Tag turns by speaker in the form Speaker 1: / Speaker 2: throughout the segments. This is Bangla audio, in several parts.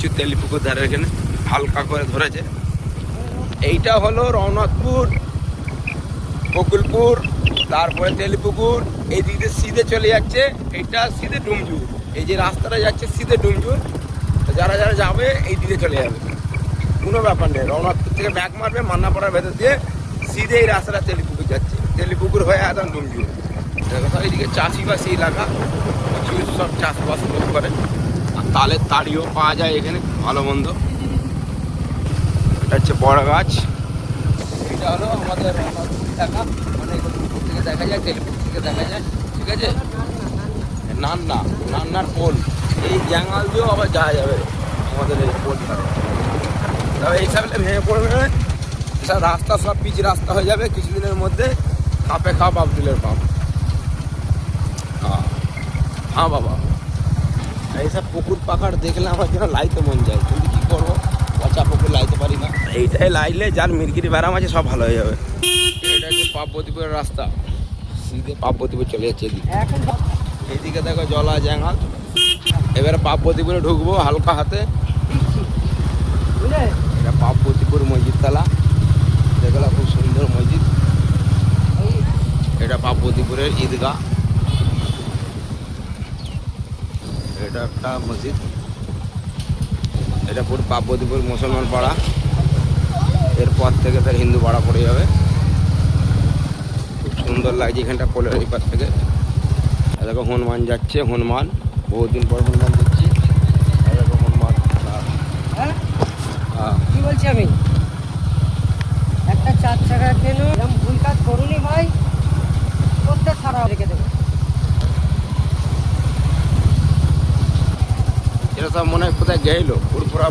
Speaker 1: কিছু তেলিপুকুর ধারে এখানে হালকা করে ধরেছে। এইটা হলো রঘুনাথপুর, বকুলপুর, তারপরে তেলিপুকুর, এই দিকে সিধে চলে যাচ্ছে। এইটা সিধে ডুমজুর, এই যে রাস্তাটা যাচ্ছে সিধে ডুমজুর। যারা যারা যাবে এই দিকে চলে যাবে, কোনো ব্যাপার নেই। রঘুনাথপুর থেকে ব্যাক মারবে মান্নাপাড়ার ভেতর দিয়ে, সিধে এই রাস্তাটা তেলিপুকুর যাচ্ছে, তেলিপুকুর হয়ে একদম ডুমজুর। এইদিকে চাষিবাসী এলাকা, প্রচুর সব চাষবাস লোক করে। আর তালের তাড়িও পাওয়া যায় এখানে ভালো মন্দ। এটা হচ্ছে বড় গাছ। এটা হলো আমাদের এলাকা, মানে উপর থেকে দেখা যায়, তেলিপুর থেকে দেখা যায়, ঠিক আছে। নান্নার পোল, এই জ্যাঙ্গাল দিয়েও আবার যাওয়া যাবে আমাদের এই পোল ধারে। তবে এইসব ভেঙে পড়বে, এসব রাস্তা সব পিচ রাস্তা হয়ে যাবে কিছুদিনের মধ্যে। খাপে খাপ আব্দুলের পাপ। হ্যাঁ বাবা, এইসব পুকুর পাখার দেখলে আমার যেন লাইতে মন যায়, কিন্তু কী করবো, পচা পুকুর লাইতে পারি না। এইটাই লাইলে যার মিরগিরি ব্যারাম আছে সব ভালো হয়ে যাবে। এটা হচ্ছে পার্বতীপুরের রাস্তা, সিধে পার্বতীপুর চলে যাচ্ছে এদিকে। এইদিকে দেখো জলা জ্যাঙাল। এবারে পার্বতীপুরে ঢুকবো হালকা হাতে। এটা পার্বতীপুর মসজিদ তলা, দেখলা খুব সুন্দর মসজিদ। এটা পার্বতীপুরের ঈদগাহ, এটা একটা মসজিদ। এটা পুরো পার্বতীপুর মুসলমান পাড়া, এরপর থেকে তার হিন্দু পাড়া পড়ে যাবে। খুব সুন্দর লাগছে এখানটা পোলের এই পার থেকে। দেখো হনুমান যাচ্ছে, হনুমান বহুদিন পর হনুমান দেখছি। দেখো হনুমান।
Speaker 2: হ্যাঁ কি বলছি আমি, একটা 4 চাকা কেন এরকম ভুল কাজ করুনি ভাই, প্রত্যেক সারা রেখে দেবো।
Speaker 1: এরা সব মনে হয় কোথায় গেলো,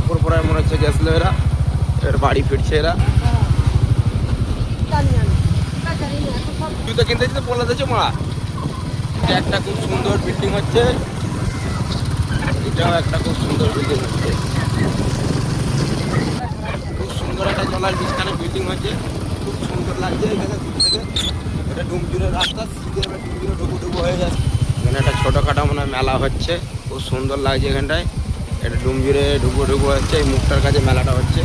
Speaker 1: পুরপুরায় মনে হচ্ছে গেছিল এরা, এর বাড়ি ফিরছে এরা। জুতো কিনতে যেতে বলে দিয়েছে মা। এটা একটা খুব সুন্দর বিল্ডিং হচ্ছে, এটাও একটা খুব সুন্দর বিল্ডিং হচ্ছে, খুব সুন্দর একটা জলার বিস্তারে বিল্ডিং হচ্ছে, খুব সুন্দর লাগছে এখানে দূর থেকে। এটা ডুমজুরের রাস্তা, সিধে ডুমজুরে ঢুকু হয়ে যাচ্ছে। এখানে একটা ছোটোখাটো মনে হয় মেলা হচ্ছে, খুব সুন্দর লাগছে এখানটায়। এটা ডুমজুরে ঢুকু হচ্ছে, এই মুখটার কাছে মেলাটা হচ্ছে।